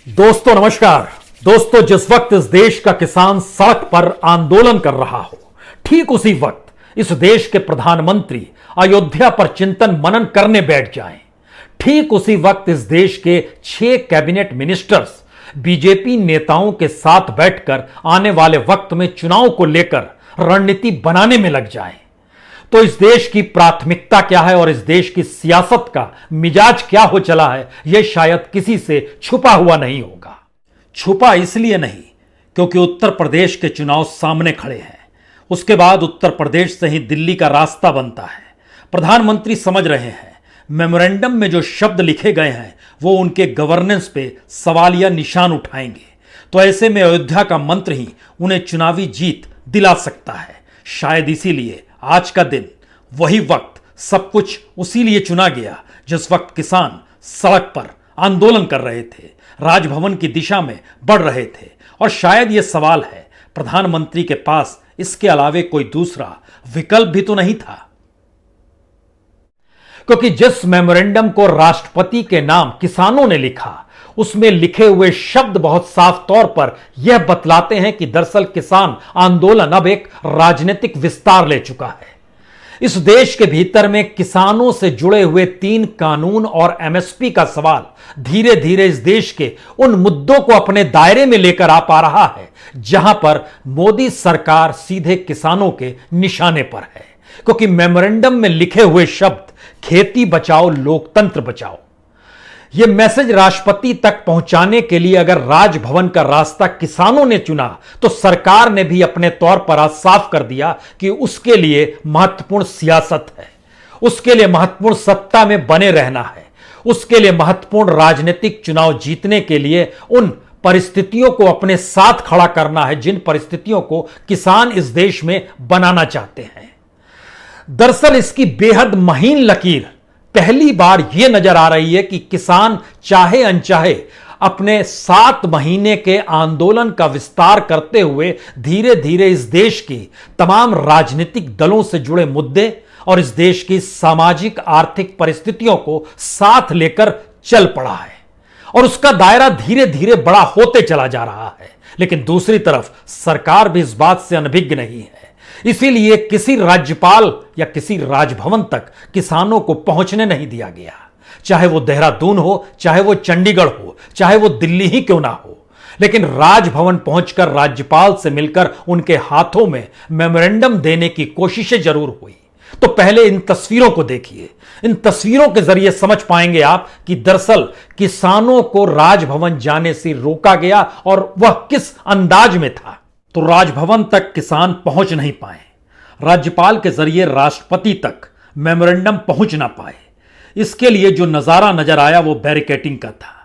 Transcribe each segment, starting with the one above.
दोस्तों नमस्कार। दोस्तों, जिस वक्त इस देश का किसान सड़क पर आंदोलन कर रहा हो, ठीक उसी वक्त इस देश के प्रधानमंत्री अयोध्या पर चिंतन मनन करने बैठ जाएं। ठीक उसी वक्त इस देश के 6 कैबिनेट मिनिस्टर्स बीजेपी नेताओं के साथ बैठकर आने वाले वक्त में चुनाव को लेकर रणनीति बनाने में लग जाएं। तो इस देश की प्राथमिकता क्या है और इस देश की सियासत का मिजाज क्या हो चला है, यह शायद किसी से छुपा हुआ नहीं होगा। छुपा इसलिए नहीं क्योंकि उत्तर प्रदेश के चुनाव सामने खड़े हैं। उसके बाद उत्तर प्रदेश से ही दिल्ली का रास्ता बनता है। प्रधानमंत्री समझ रहे हैं मेमोरेंडम में जो शब्द लिखे गए हैं वो उनके गवर्नेंस पे सवालिया निशान उठाएंगे। तो ऐसे में अयोध्या का मंत्र ही उन्हें चुनावी जीत दिला सकता है। शायद इसीलिए आज का दिन, वही वक्त, सब कुछ उसी लिए चुना गया जिस वक्त किसान सड़क पर आंदोलन कर रहे थे, राजभवन की दिशा में बढ़ रहे थे। और शायद यह सवाल है, प्रधानमंत्री के पास इसके अलावे कोई दूसरा विकल्प भी तो नहीं था। क्योंकि जिस मेमोरेंडम को राष्ट्रपति के नाम किसानों ने लिखा, उसमें लिखे हुए शब्द बहुत साफ तौर पर यह बतलाते हैं कि दरअसल किसान आंदोलन अब एक राजनीतिक विस्तार ले चुका है। इस देश के भीतर में किसानों से जुड़े हुए 3 कानून और एमएसपी का सवाल धीरे धीरे इस देश के उन मुद्दों को अपने दायरे में लेकर आ पा रहा है जहां पर मोदी सरकार सीधे किसानों के निशाने पर है। क्योंकि मेमोरेंडम में लिखे हुए शब्द खेती बचाओ लोकतंत्र बचाओ, यह मैसेज राष्ट्रपति तक पहुंचाने के लिए अगर राजभवन का रास्ता किसानों ने चुना तो सरकार ने भी अपने तौर पर आज साफ कर दिया कि उसके लिए महत्वपूर्ण सियासत है, उसके लिए महत्वपूर्ण सत्ता में बने रहना है, उसके लिए महत्वपूर्ण राजनीतिक चुनाव जीतने के लिए उन परिस्थितियों को अपने साथ खड़ा करना है जिन परिस्थितियों को किसान इस देश में बनाना चाहते हैं। दरअसल इसकी बेहद महीन लकीर पहली बार यह नजर आ रही है कि किसान चाहे अनचाहे अपने 7 महीने के आंदोलन का विस्तार करते हुए धीरे धीरे इस देश की तमाम राजनीतिक दलों से जुड़े मुद्दे और इस देश की सामाजिक आर्थिक परिस्थितियों को साथ लेकर चल पड़ा है और उसका दायरा धीरे धीरे बड़ा होते चला जा रहा है। लेकिन दूसरी तरफ सरकार भी इस बात से अनभिज्ञ नहीं है। इसीलिए किसी राज्यपाल या किसी राजभवन तक किसानों को पहुंचने नहीं दिया गया, चाहे वो देहरादून हो, चाहे वो चंडीगढ़ हो, चाहे वो दिल्ली ही क्यों ना हो। लेकिन राजभवन पहुंचकर राज्यपाल से मिलकर उनके हाथों में मेमोरेंडम देने की कोशिशें जरूर हुई। तो पहले इन तस्वीरों को देखिए। इन तस्वीरों के जरिए समझ पाएंगे आप कि दरअसल किसानों को राजभवन जाने से रोका गया और वह किस अंदाज में था। तो राजभवन तक किसान पहुंच नहीं पाए, राज्यपाल के जरिए राष्ट्रपति तक मेमोरेंडम पहुंच ना पाए। इसके लिए जो नजारा नजर आया वो बैरिकेडिंग का था।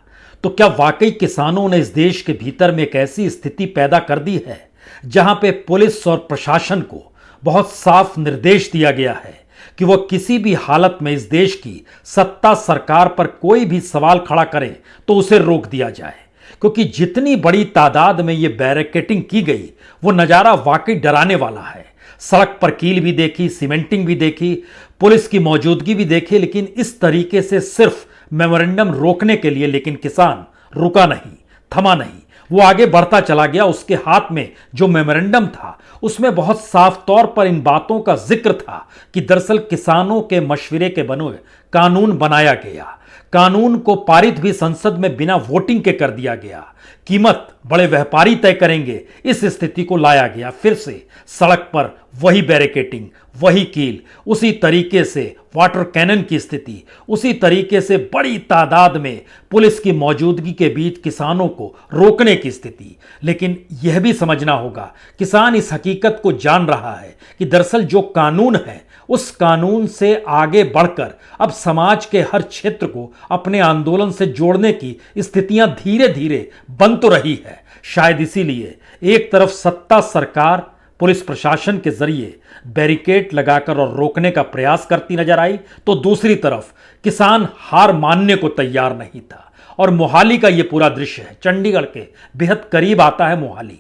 तो क्या वाकई किसानों ने इस देश के भीतर में एक ऐसी स्थिति पैदा कर दी है जहां पे पुलिस और प्रशासन को बहुत साफ निर्देश दिया गया है कि वह किसी भी हालत में इस देश की सत्ता सरकार पर कोई भी सवाल खड़ा करे तो उसे रोक दिया जाए। क्योंकि जितनी बड़ी तादाद में यह बैरिकेडिंग की गई वो नजारा वाकई डराने वाला है। सड़क पर कील भी देखी, सीमेंटिंग भी देखी, पुलिस की मौजूदगी भी देखी, लेकिन इस तरीके से सिर्फ मेमोरेंडम रोकने के लिए। लेकिन किसान रुका नहीं, थमा नहीं, वो आगे बढ़ता चला गया। उसके हाथ में जो मेमोरेंडम था उसमें बहुत साफ तौर पर इन बातों का जिक्र था कि दरअसल किसानों के मशवरे के बने कानून बनाया गया, कानून को पारित भी संसद में बिना वोटिंग के कर दिया गया, कीमत बड़े व्यापारी तय करेंगे, इस स्थिति को लाया गया। फिर से सड़क पर वही बैरिकेडिंग, वही कील, उसी तरीके से वाटर कैनन की स्थिति, उसी तरीके से बड़ी तादाद में पुलिस की मौजूदगी के बीच किसानों को रोकने की स्थिति। लेकिन यह भी समझना होगा, किसान इस हकीकत को जान रहा है कि दरअसल जो कानून है उस कानून से आगे बढ़कर अब समाज के हर क्षेत्र को अपने आंदोलन से जोड़ने की स्थितियां धीरे धीरे बन तो रही है। शायद इसीलिए एक तरफ सत्ता सरकार पुलिस प्रशासन के जरिए बैरिकेड लगाकर और रोकने का प्रयास करती नजर आई, तो दूसरी तरफ किसान हार मानने को तैयार नहीं था। और मोहाली का यह पूरा दृश्य है, चंडीगढ़ के बेहद करीब आता है मोहाली,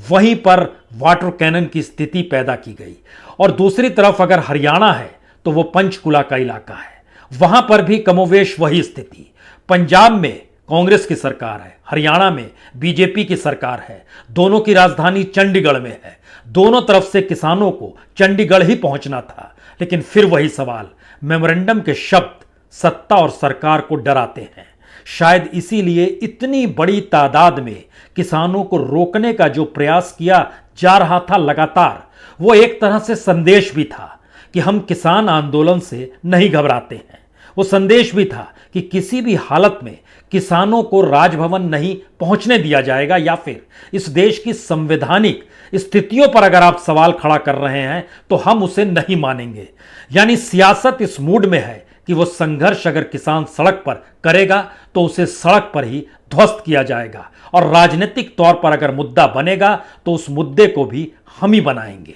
वहीं पर वाटर कैनन की स्थिति पैदा की गई। और दूसरी तरफ अगर हरियाणा है तो वो पंचकुला का इलाका है, वहां पर भी कमोवेश वही स्थिति। पंजाब में कांग्रेस की सरकार है, हरियाणा में बीजेपी की सरकार है, दोनों की राजधानी चंडीगढ़ में है, दोनों तरफ से किसानों को चंडीगढ़ ही पहुंचना था। लेकिन फिर वही सवाल, मेमोरेंडम के शब्द सत्ता और सरकार को डराते हैं। शायद इसीलिए इतनी बड़ी तादाद में किसानों को रोकने का जो प्रयास किया जा रहा था लगातार, वो एक तरह से संदेश भी था कि हम किसान आंदोलन से नहीं घबराते हैं। वो संदेश भी था कि किसी भी हालत में किसानों को राजभवन नहीं पहुंचने दिया जाएगा, या फिर इस देश की संवैधानिक स्थितियों पर अगर आप सवाल खड़ा कर रहे हैं तो हम उसे नहीं मानेंगे। यानी सियासत इस मूड में है कि वो संघर्ष अगर किसान सड़क पर करेगा तो उसे सड़क पर ही ध्वस्त किया जाएगा, और राजनीतिक तौर पर अगर मुद्दा बनेगा तो उस मुद्दे को भी हम ही बनाएंगे।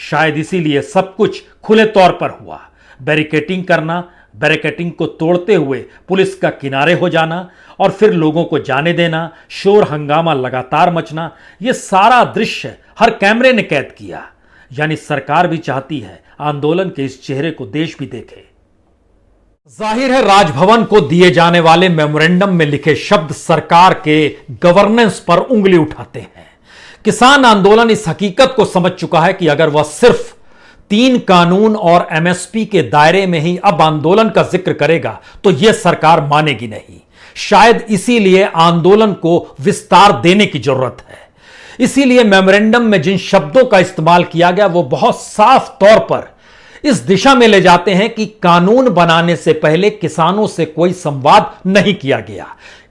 शायद इसीलिए सब कुछ खुले तौर पर हुआ। बैरिकेटिंग करना, बैरिकेटिंग को तोड़ते हुए पुलिस का किनारे हो जाना और फिर लोगों को जाने देना, शोर हंगामा लगातार मचना, यह सारा दृश्य हर कैमरे ने कैद किया। यानी सरकार भी चाहती है आंदोलन के इस चेहरे को देश भी देखे। जाहिर है राजभवन को दिए जाने वाले मेमोरेंडम में लिखे शब्द सरकार के गवर्नेंस पर उंगली उठाते हैं। किसान आंदोलन इस हकीकत को समझ चुका है कि अगर वह सिर्फ 3 कानून और एमएसपी के दायरे में ही अब आंदोलन का जिक्र करेगा तो यह सरकार मानेगी नहीं। शायद इसीलिए आंदोलन को विस्तार देने की जरूरत है। इसीलिए मेमोरेंडम में जिन शब्दों का इस्तेमाल किया गया वो बहुत साफ तौर पर इस दिशा में ले जाते हैं कि कानून बनाने से पहले किसानों से कोई संवाद नहीं किया गया।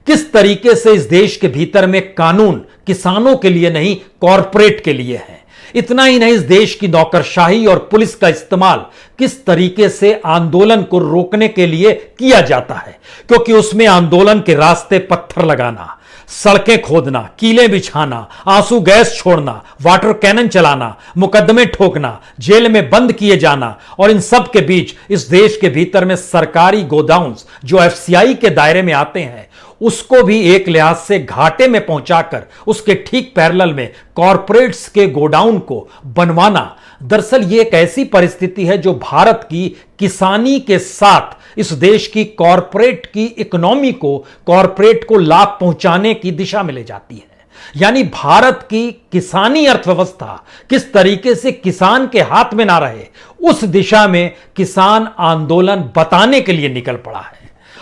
किस तरीके से इस देश के भीतर में कानून किसानों के लिए नहीं, कॉरपोरेट के लिए है। इतना ही नहीं, इस देश की नौकरशाही और पुलिस का इस्तेमाल किस तरीके से आंदोलन को रोकने के लिए किया जाता है, क्योंकि उसमें आंदोलन के रास्ते पत्थर लगाना, सड़कें खोदना, कीलें बिछाना, आंसू गैस छोड़ना, वाटर कैनन चलाना, मुकदमे ठोकना, जेल में बंद किए जाना, और इन सब के बीच इस देश के भीतर में सरकारी गोडाउन्स जो एफसीआई के दायरे में आते हैं उसको भी एक लिहाज से घाटे में पहुंचाकर उसके ठीक पैरेलल में कॉरपोरेट्स के गोडाउन को बनवाना। दरअसल ये एक ऐसी परिस्थिति है जो भारत की किसानी के साथ इस देश की कॉरपोरेट की इकोनॉमी को, कॉरपोरेट को लाभ पहुंचाने की दिशा में ले जाती है। यानी भारत की किसानी अर्थव्यवस्था किस तरीके से किसान के हाथ में ना रहे, उस दिशा में किसान आंदोलन बताने के लिए निकल पड़ा है।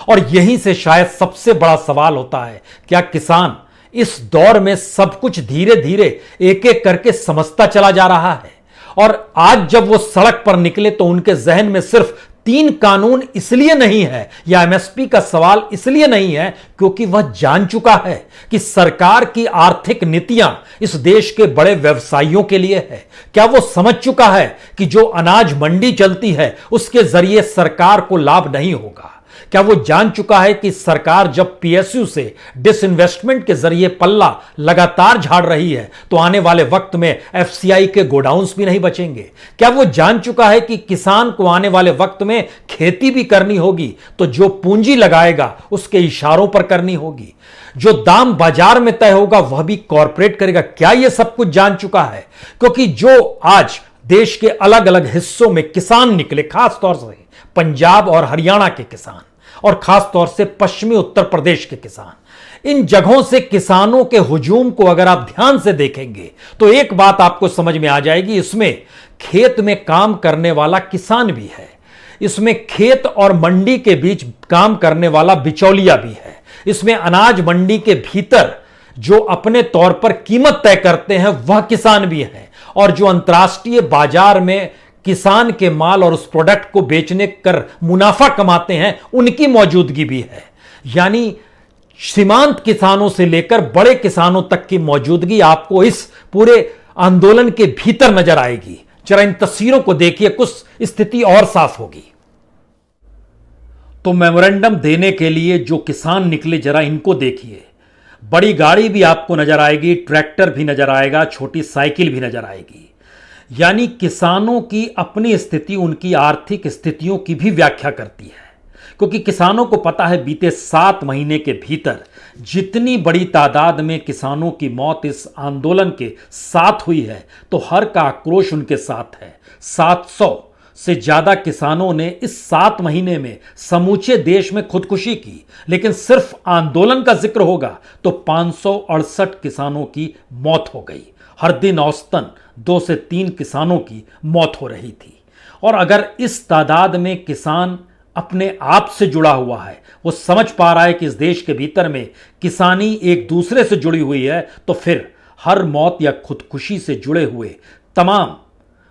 और यहीं से शायद सबसे बड़ा सवाल होता है, क्या किसान इस दौर में सब कुछ धीरे धीरे एक एक करके समझता चला जा रहा है? और आज जब वो सड़क पर निकले तो उनके जहन में सिर्फ 3 कानून इसलिए नहीं है या एमएसपी का सवाल इसलिए नहीं है क्योंकि वह जान चुका है कि सरकार की आर्थिक नीतियां इस देश के बड़े व्यवसायियों के लिए है। क्या वो समझ चुका है कि जो अनाज मंडी चलती है उसके जरिए सरकार को लाभ नहीं होगा? क्या वो जान चुका है कि सरकार जब पीएसयू से डिसइन्वेस्टमेंट के जरिए पल्ला लगातार झाड़ रही है तो आने वाले वक्त में एफसीआई के गोडाउन्स भी नहीं बचेंगे? क्या वो जान चुका है कि किसान को आने वाले वक्त में खेती भी करनी होगी तो जो पूंजी लगाएगा उसके इशारों पर करनी होगी, जो दाम बाजार में तय होगा वह भी कॉरपोरेट करेगा? क्या ये सब कुछ जान चुका है? क्योंकि जो आज देश के अलग अलग हिस्सों में किसान निकले, खास तौर से पंजाब और हरियाणा के किसान और खास तौर से पश्चिमी उत्तर प्रदेश के किसान, इन जगहों से किसानों के हुजूम को अगर आप ध्यान से देखेंगे तो एक बात आपको समझ में आ जाएगी, इसमें खेत में काम करने वाला किसान भी है, इसमें खेत और मंडी के बीच काम करने वाला बिचौलिया भी है, इसमें अनाज मंडी के भीतर जो अपने तौर पर कीमत तय करते हैं वह किसान भी है, और जो अंतर्राष्ट्रीय बाजार में किसान के माल और उस प्रोडक्ट को बेचने कर मुनाफा कमाते हैं उनकी मौजूदगी भी है। यानी सीमांत किसानों से लेकर बड़े किसानों तक की मौजूदगी आपको इस पूरे आंदोलन के भीतर नजर आएगी। जरा इन तस्वीरों को देखिए, कुछ स्थिति और साफ होगी। तो मेमोरेंडम देने के लिए जो किसान निकले जरा इनको देखिए। बड़ी गाड़ी भी आपको नजर आएगी, ट्रैक्टर भी नजर आएगा, छोटी साइकिल भी नजर आएगी। यानी किसानों की अपनी स्थिति उनकी आर्थिक स्थितियों की भी व्याख्या करती है, क्योंकि किसानों को पता है बीते 7 महीने के भीतर जितनी बड़ी तादाद में किसानों की मौत इस आंदोलन के साथ हुई है तो हर का आक्रोश उनके साथ है। से ज्यादा किसानों ने इस 7 महीने में समूचे देश में खुदकुशी की, लेकिन सिर्फ आंदोलन का जिक्र होगा तो 568 किसानों की मौत हो गई। हर दिन औसतन 2 से 3 किसानों की मौत हो रही थी। और अगर इस तादाद में किसान अपने आप से जुड़ा हुआ है, वो समझ पा रहा है कि इस देश के भीतर में किसानी एक दूसरे से जुड़ी हुई है, तो फिर हर मौत या खुदकुशी से जुड़े हुए तमाम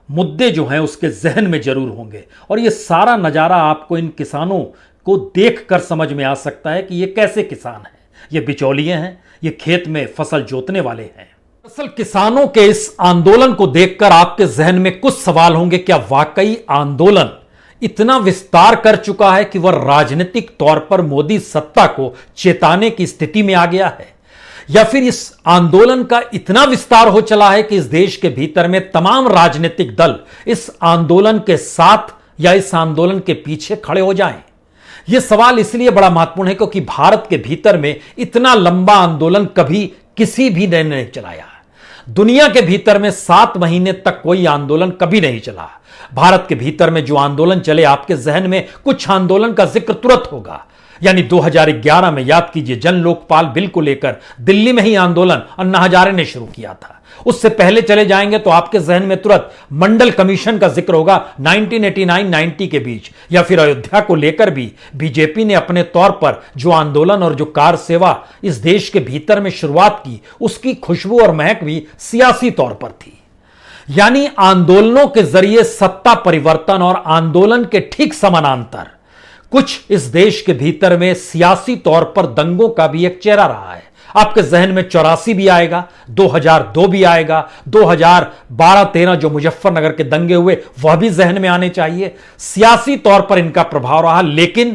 मुद्दे जो हैं उसके जहन में जरूर होंगे। और ये सारा नज़ारा आपको इन किसानों को देखकर समझ में आ सकता है कि ये कैसे किसान हैं। ये बिचौलिए हैं, ये खेत में फसल जोतने वाले हैं। दरअसल किसानों के इस आंदोलन को देखकर आपके जहन में कुछ सवाल होंगे, क्या वाकई आंदोलन इतना विस्तार कर चुका है कि वह राजनीतिक तौर पर मोदी सत्ता को चेताने की स्थिति में आ गया है, या फिर इस आंदोलन का इतना विस्तार हो चला है कि इस देश के भीतर में तमाम राजनीतिक दल इस आंदोलन के साथ या इस आंदोलन के पीछे खड़े हो जाएं। यह सवाल इसलिए बड़ा महत्वपूर्ण है क्योंकि भारत के भीतर में इतना लंबा आंदोलन कभी किसी भी ने नहीं चलाया। दुनिया के भीतर में 7 महीने तक कोई आंदोलन कभी नहीं चला। भारत के भीतर में जो आंदोलन चले, आपके जहन में कुछ आंदोलन का जिक्र तुरंत होगा। यानी 2011 में याद कीजिए, जन लोकपाल बिल को लेकर दिल्ली में ही आंदोलन अन्ना हजारे ने शुरू किया था। उससे पहले चले जाएंगे तो आपके जहन में तुरंत मंडल कमीशन का जिक्र होगा 1989-90 के बीच, या फिर अयोध्या को लेकर भी बीजेपी ने अपने तौर पर जो आंदोलन और जो कार सेवा इस देश के भीतर में शुरुआत की, उसकी खुशबू और महक भी सियासी तौर पर थी। यानी आंदोलनों के जरिए सत्ता परिवर्तन और आंदोलन के ठीक समानांतर कुछ इस देश के भीतर में सियासी तौर पर दंगों का भी एक चेहरा रहा है। आपके जहन में 84 भी आएगा, 2002 भी आएगा, 2012-13 जो मुजफ्फरनगर के दंगे हुए वह भी जहन में आने चाहिए। सियासी तौर पर इनका प्रभाव रहा, लेकिन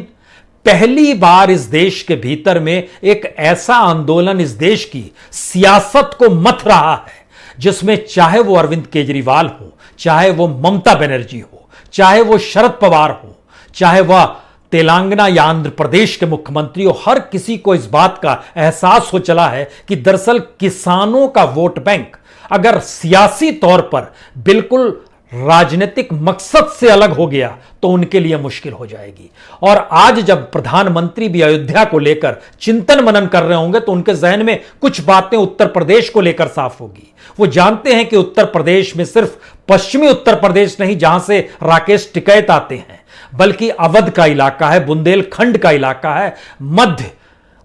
पहली बार इस देश के भीतर में एक ऐसा आंदोलन इस देश की सियासत को मथ रहा है जिसमें चाहे वो अरविंद केजरीवाल हो, चाहे वो ममता बनर्जी हो, चाहे वो शरद पवार हो, चाहे वह तेलंगाना या आंध्र प्रदेश के मुख्यमंत्री हो, हर किसी को इस बात का एहसास हो चला है कि दरअसल किसानों का वोट बैंक अगर सियासी तौर पर बिल्कुल राजनीतिक मकसद से अलग हो गया तो उनके लिए मुश्किल हो जाएगी। और आज जब प्रधानमंत्री भी अयोध्या को लेकर चिंतन मनन कर रहे होंगे तो उनके जहन में कुछ बातें उत्तर प्रदेश को लेकर साफ होगी। वो जानते हैं कि उत्तर प्रदेश में सिर्फ पश्चिमी उत्तर प्रदेश नहीं जहां से राकेश टिकैत आते हैं, बल्कि अवध का इलाका है, बुंदेलखंड का इलाका है, मध्य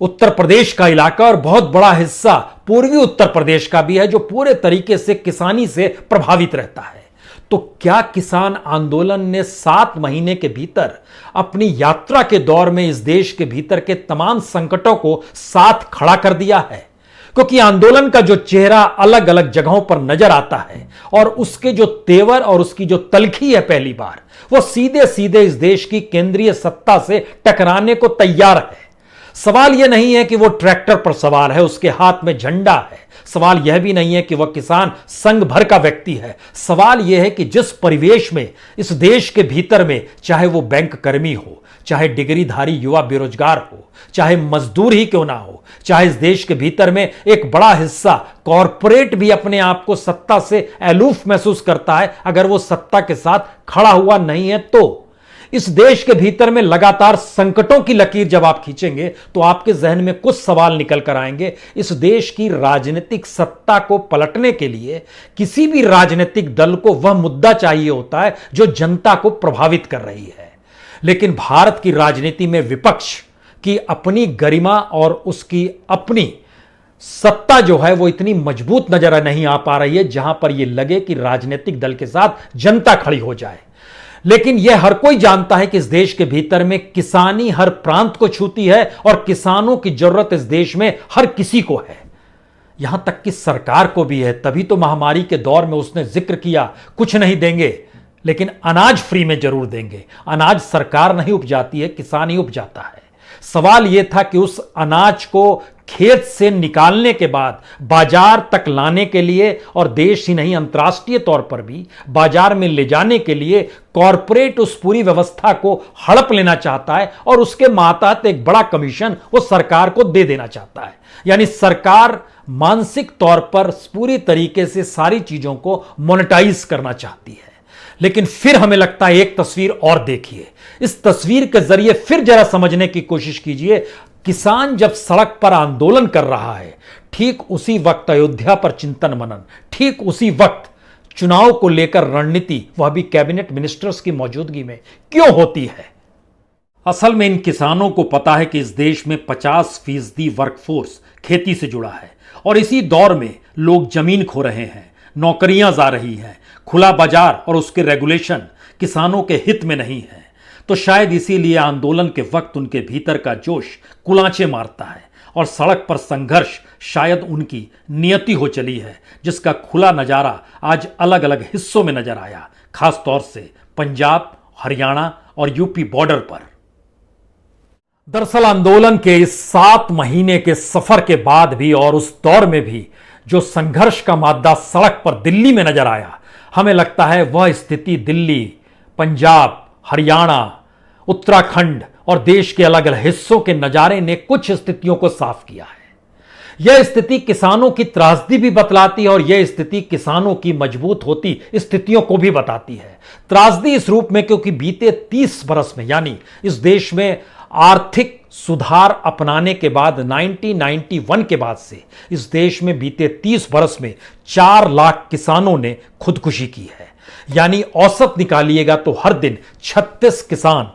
उत्तर प्रदेश का इलाका और बहुत बड़ा हिस्सा पूर्वी उत्तर प्रदेश का भी है जो पूरे तरीके से किसानी से प्रभावित रहता है। तो क्या किसान आंदोलन ने 7 महीने के भीतर अपनी यात्रा के दौर में इस देश के भीतर के तमाम संकटों को साथ खड़ा कर दिया है? क्योंकि आंदोलन का जो चेहरा अलग अलग जगहों पर नजर आता है और उसके जो तेवर और उसकी जो तलखी है, पहली बार वो सीधे सीधे इस देश की केंद्रीय सत्ता से टकराने को तैयार है। सवाल यह नहीं है कि वो ट्रैक्टर पर सवार है, उसके हाथ में झंडा है। सवाल यह भी नहीं है कि वह किसान संघ भर का व्यक्ति है। सवाल यह है कि जिस परिवेश में इस देश के भीतर में, चाहे वो बैंक कर्मी हो, चाहे डिग्रीधारी युवा बेरोजगार हो, चाहे मजदूर ही क्यों ना हो, चाहे इस देश के भीतर में एक बड़ा हिस्सा कॉरपोरेट भी अपने आप को सत्ता से अलूफ महसूस करता है, अगर वो सत्ता के साथ खड़ा हुआ नहीं है तो इस देश के भीतर में लगातार संकटों की लकीर जब आप खींचेंगे तो आपके जहन में कुछ सवाल निकल कर आएंगे। इस देश की राजनीतिक सत्ता को पलटने के लिए किसी भी राजनीतिक दल को वह मुद्दा चाहिए होता है जो जनता को प्रभावित कर रही है। लेकिन भारत की राजनीति में विपक्ष की अपनी गरिमा और उसकी अपनी सत्ता जो है वो इतनी मजबूत नजर नहीं आ पा रही है जहां पर यह लगे कि राजनीतिक दल के साथ जनता खड़ी हो जाए। लेकिन यह हर कोई जानता है कि इस देश के भीतर में किसानी हर प्रांत को छूती है और किसानों की जरूरत इस देश में हर किसी को है, यहां तक कि सरकार को भी है। तभी तो महामारी के दौर में उसने जिक्र किया कुछ नहीं देंगे लेकिन अनाज फ्री में जरूर देंगे। अनाज सरकार नहीं उपजाती है, किसान ही उपजाता है। सवाल यह था कि उस अनाज को खेत से निकालने के बाद बाजार तक लाने के लिए और देश ही नहीं अंतर्राष्ट्रीय तौर पर भी बाजार में ले जाने के लिए कॉरपोरेट उस पूरी व्यवस्था को हड़प लेना चाहता है और उसके मातहत एक बड़ा कमीशन वो सरकार को दे देना चाहता है। यानी सरकार मानसिक तौर पर पूरी तरीके से सारी चीजों को मोनेटाइज करना चाहती है। लेकिन फिर हमें लगता है एक तस्वीर और देखिए। इस तस्वीर के जरिए फिर जरा समझने की कोशिश कीजिए। किसान जब सड़क पर आंदोलन कर रहा है, ठीक उसी वक्त अयोध्या पर चिंतन मनन, ठीक उसी वक्त चुनाव को लेकर रणनीति, वह भी कैबिनेट मिनिस्टर्स की मौजूदगी में क्यों होती है? असल में इन किसानों को पता है कि इस देश में 50% वर्कफोर्स खेती से जुड़ा है और इसी दौर में लोग जमीन खो रहे हैं, नौकरियां जा रही हैं, खुला बाजार और उसके रेगुलेशन किसानों के हित में नहीं है। तो शायद इसीलिए आंदोलन के वक्त उनके भीतर का जोश कुलांचे मारता है और सड़क पर संघर्ष शायद उनकी नियति हो चली है, जिसका खुला नजारा आज अलग अलग हिस्सों में नजर आया, खासतौर से पंजाब, हरियाणा और यूपी बॉर्डर पर। दरअसल आंदोलन के इस 7 महीने के सफर के बाद भी और उस दौर में भी जो संघर्ष का मादा सड़क पर दिल्ली में नजर आया, हमें लगता है वह स्थिति दिल्ली, पंजाब, हरियाणा, उत्तराखंड और देश के अलग अलग हिस्सों के नजारे ने कुछ स्थितियों को साफ किया है। यह स्थिति किसानों की त्रासदी भी बतलाती है और यह स्थिति किसानों की मजबूत होती स्थितियों को भी बताती है। त्रासदी इस रूप में क्योंकि बीते 30 बरस में, यानी इस देश में आर्थिक सुधार अपनाने के बाद 1991 के बाद से इस देश में बीते 30 बरस में 4 लाख किसानों ने खुदकुशी की है। यानी औसत निकालिएगा तो हर दिन 36 किसान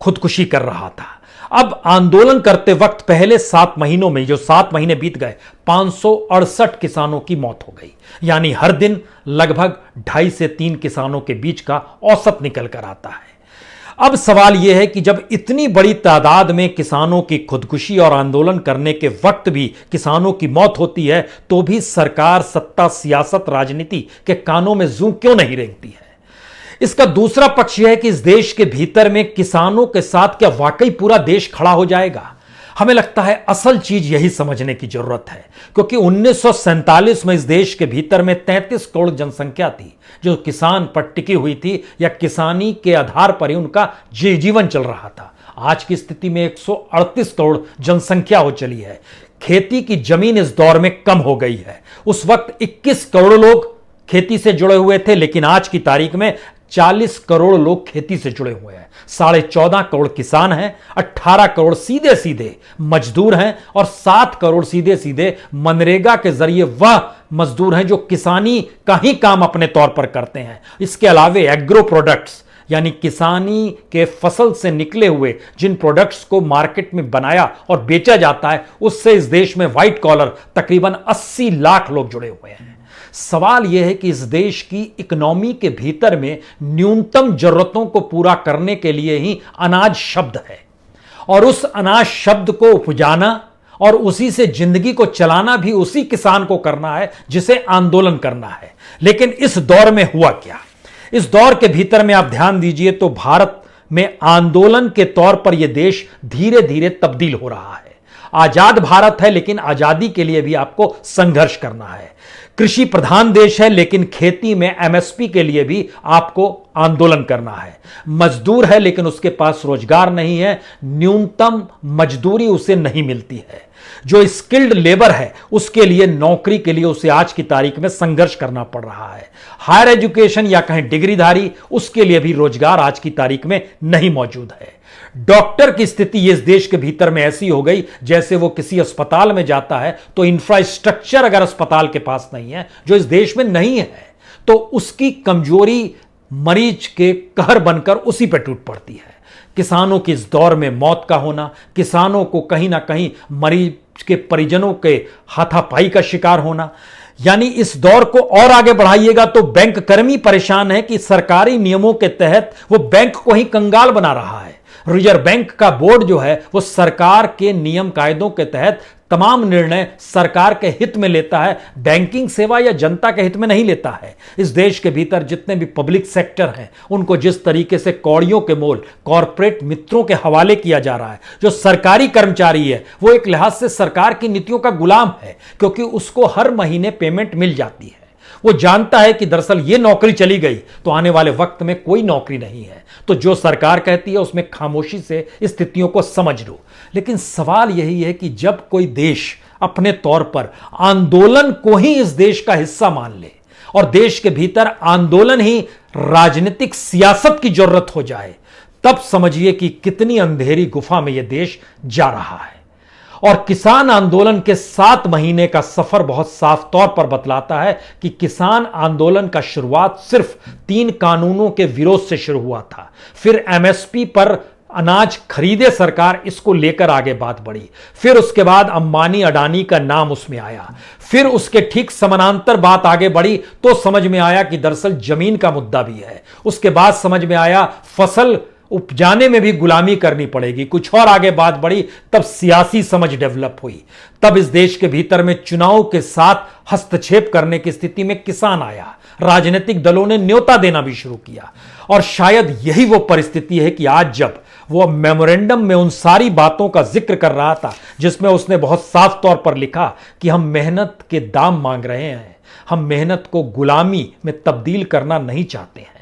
खुदकुशी कर रहा था। अब आंदोलन करते वक्त पहले 7 महीनों में, जो 7 महीने बीत गए, 568 किसानों की मौत हो गई। यानी हर दिन लगभग 2.5 से 3 किसानों के बीच का औसत निकल कर आता है। अब सवाल यह है कि जब इतनी बड़ी तादाद में किसानों की खुदकुशी और आंदोलन करने के वक्त भी किसानों की मौत होती है, तो भी सरकार, सत्ता, सियासत, राजनीति के कानों में जूं क्यों नहीं रेंगती है? इसका दूसरा पक्ष यह है कि इस देश के भीतर में किसानों के साथ क्या वाकई पूरा देश खड़ा हो जाएगा? हमें लगता है असल चीज यही समझने की जरूरत है, क्योंकि 1947 में इस देश के भीतर में 33 करोड़ जनसंख्या थी जो किसान पर टिकी हुई थी या किसानी के आधार पर ही उनका जीवन चल रहा था। आज की स्थिति में 138 करोड़ जनसंख्या हो चली है। खेती की जमीन इस दौर में कम हो गई है। उस वक्त 21 करोड़ लोग खेती से जुड़े हुए थे, लेकिन आज की तारीख में 40 करोड़ लोग खेती से जुड़े हुए हैं। 14.5 करोड़ किसान हैं, 18 करोड़ सीधे सीधे मजदूर हैं और 7 करोड़ सीधे सीधे मनरेगा के जरिए वह मजदूर हैं जो किसानी का ही काम अपने तौर पर करते हैं। इसके अलावे एग्रो प्रोडक्ट्स, यानी किसानी के फसल से निकले हुए जिन प्रोडक्ट्स को मार्केट में बनाया और बेचा जाता है, उससे इस देश में व्हाइट कॉलर तकरीबन 80 लाख लोग जुड़े हुए हैं। सवाल यह है कि इस देश की इकोनॉमी के भीतर में न्यूनतम जरूरतों को पूरा करने के लिए ही अनाज शब्द है और उस अनाज शब्द को उपजाना और उसी से जिंदगी को चलाना भी उसी किसान को करना है जिसे आंदोलन करना है। लेकिन इस दौर में हुआ क्या? इस दौर के भीतर में आप ध्यान दीजिए तो भारत में आंदोलन के तौर पर यह देश धीरे धीरे तब्दील हो रहा है। आजाद भारत है, लेकिन आजादी के लिए भी आपको संघर्ष करना है। कृषि प्रधान देश है, लेकिन खेती में एमएसपी के लिए भी आपको आंदोलन करना है। मजदूर है, लेकिन उसके पास रोजगार नहीं है, न्यूनतम मजदूरी उसे नहीं मिलती है। जो स्किल्ड लेबर है उसके लिए, नौकरी के लिए उसे आज की तारीख में संघर्ष करना पड़ रहा है। हायर एजुकेशन या कहें डिग्रीधारी, उसके लिए भी रोजगार आज की तारीख में नहीं मौजूद है। डॉक्टर की स्थिति इस देश के भीतर में ऐसी हो गई जैसे वो किसी अस्पताल में जाता है तो इंफ्रास्ट्रक्चर अगर अस्पताल के पास नहीं है, जो इस देश में नहीं है, तो उसकी कमजोरी मरीज के कहर बनकर उसी पर टूट पड़ती है। किसानों की इस दौर में मौत का होना, किसानों को कहीं ना कहीं मरीज के परिजनों के हाथापाई का शिकार होना, यानी इस दौर को और आगे बढ़ाइएगा तो बैंक कर्मी परेशान है कि सरकारी नियमों के तहत वो बैंक को ही कंगाल बना रहा है। रिजर्व बैंक का बोर्ड जो है वो सरकार के नियम कायदों के तहत तमाम निर्णय सरकार के हित में लेता है, बैंकिंग सेवा या जनता के हित में नहीं लेता है। इस देश के भीतर जितने भी पब्लिक सेक्टर हैं उनको जिस तरीके से कौड़ियों के मोल कॉरपोरेट मित्रों के हवाले किया जा रहा है, जो सरकारी कर्मचारी है वो एक लिहाज से सरकार की नीतियों का गुलाम है, क्योंकि उसको हर महीने पेमेंट मिल जाती है। वो जानता है कि दरअसल ये नौकरी चली गई तो आने वाले वक्त में कोई नौकरी नहीं है, तो जो सरकार कहती है उसमें खामोशी से स्थितियों को समझ लो। लेकिन सवाल यही है कि जब कोई देश अपने तौर पर आंदोलन को ही इस देश का हिस्सा मान ले और देश के भीतर आंदोलन ही राजनीतिक सियासत की जरूरत हो जाए, तब समझिए कि कितनी अंधेरी गुफा में यह देश जा रहा है। और किसान आंदोलन के 7 महीने का सफर बहुत साफ तौर पर बतलाता है कि किसान आंदोलन का शुरुआत सिर्फ 3 कानूनों के विरोध से शुरू हुआ था। फिर एमएसपी पर अनाज खरीदे सरकार, इसको लेकर आगे बात बढ़ी। फिर उसके बाद अंबानी अडानी का नाम उसमें आया। फिर उसके ठीक समानांतर बात आगे बढ़ी तो समझ में आया कि दरअसल जमीन का मुद्दा भी है। उसके बाद समझ में आया फसल उपजाने में भी गुलामी करनी पड़ेगी। कुछ और आगे बात बढ़ी, तब सियासी समझ डेवलप हुई। तब इस देश के भीतर में चुनाव के साथ हस्तक्षेप करने की स्थिति में किसान आया। राजनीतिक दलों ने न्योता देना भी शुरू किया। और शायद यही वो परिस्थिति है कि आज जब वो मेमोरेंडम में उन सारी बातों का जिक्र कर रहा था जिसमें उसने बहुत साफ तौर पर लिखा कि हम मेहनत के दाम मांग रहे हैं, हम मेहनत को गुलामी में तब्दील करना नहीं चाहते हैं।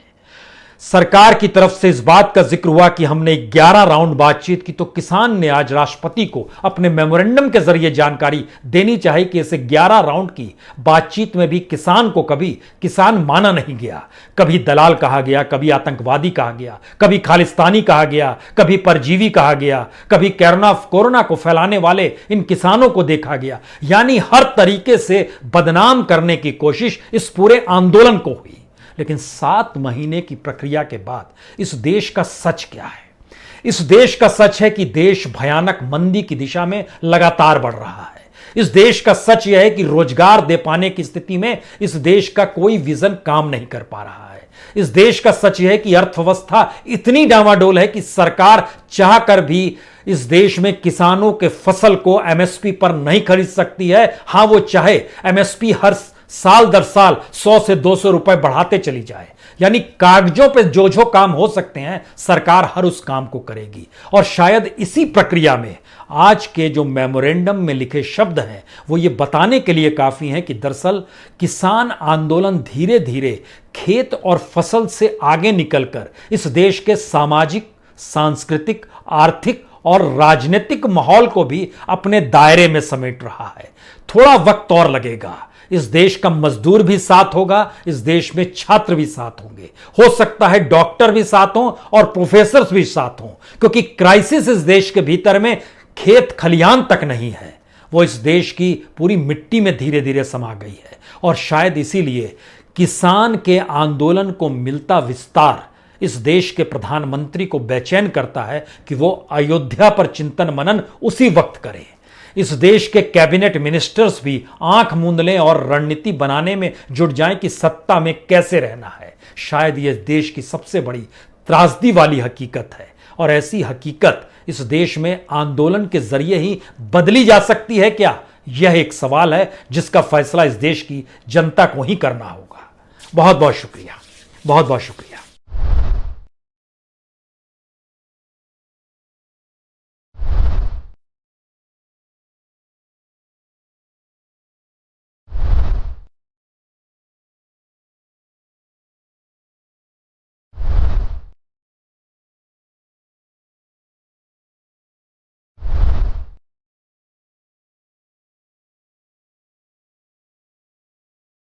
सरकार की तरफ से इस बात का जिक्र हुआ कि हमने 11 राउंड बातचीत की, तो किसान ने आज राष्ट्रपति को अपने मेमोरेंडम के जरिए जानकारी देनी चाहिए कि इसे 11 राउंड की बातचीत में भी किसान को कभी किसान माना नहीं गया। कभी दलाल कहा गया, कभी आतंकवादी कहा गया, कभी खालिस्तानी कहा गया, कभी परजीवी कहा गया, कभी कोरोना को फैलाने वाले इन किसानों को देखा गया। यानी हर तरीके से बदनाम करने की कोशिश इस पूरे आंदोलन को हुई। लेकिन 7 महीने की प्रक्रिया के बाद इस देश का सच क्या है? इस देश का सच है कि देश भयानक मंदी की दिशा में लगातार बढ़ रहा है। इस देश का सच यह है कि रोजगार दे पाने की स्थिति में इस देश का कोई विजन काम नहीं कर पा रहा है। इस देश का सच यह है कि अर्थव्यवस्था इतनी डामाडोल है कि सरकार चाहकर भी इस देश में किसानों के फसल को एमएसपी पर नहीं खरीद सकती है। हां, वो चाहे एमएसपी हर साल दर साल 100 से 200 रुपए बढ़ाते चली जाए। यानी कागजों पे जो काम हो सकते हैं सरकार हर उस काम को करेगी। और शायद इसी प्रक्रिया में आज के जो मेमोरेंडम में लिखे शब्द हैं वो ये बताने के लिए काफी हैं कि दरअसल किसान आंदोलन धीरे धीरे खेत और फसल से आगे निकलकर इस देश के सामाजिक, सांस्कृतिक, आर्थिक और राजनीतिक माहौल को भी अपने दायरे में समेट रहा है। थोड़ा वक्त और लगेगा। इस देश का मजदूर भी साथ होगा, इस देश में छात्र भी साथ होंगे, हो सकता है डॉक्टर भी साथ हों और प्रोफेसर्स भी साथ हों, क्योंकि क्राइसिस इस देश के भीतर में खेत खलियान तक नहीं है, वो इस देश की पूरी मिट्टी में धीरे धीरे समा गई है। और शायद इसीलिए किसान के आंदोलन को मिलता विस्तार इस देश के प्रधानमंत्री को बेचैन करता है कि वो अयोध्या पर चिंतन मनन उसी वक्त करें। इस देश के कैबिनेट मिनिस्टर्स भी आंख मूंद लें और रणनीति बनाने में जुट जाएं कि सत्ता में कैसे रहना है। शायद यह देश की सबसे बड़ी त्रासदी वाली हकीकत है। और ऐसी हकीकत इस देश में आंदोलन के जरिए ही बदली जा सकती है क्या? यह एक सवाल है जिसका फैसला इस देश की जनता को ही करना होगा। बहुत बहुत शुक्रिया, बहुत बहुत शुक्रिया।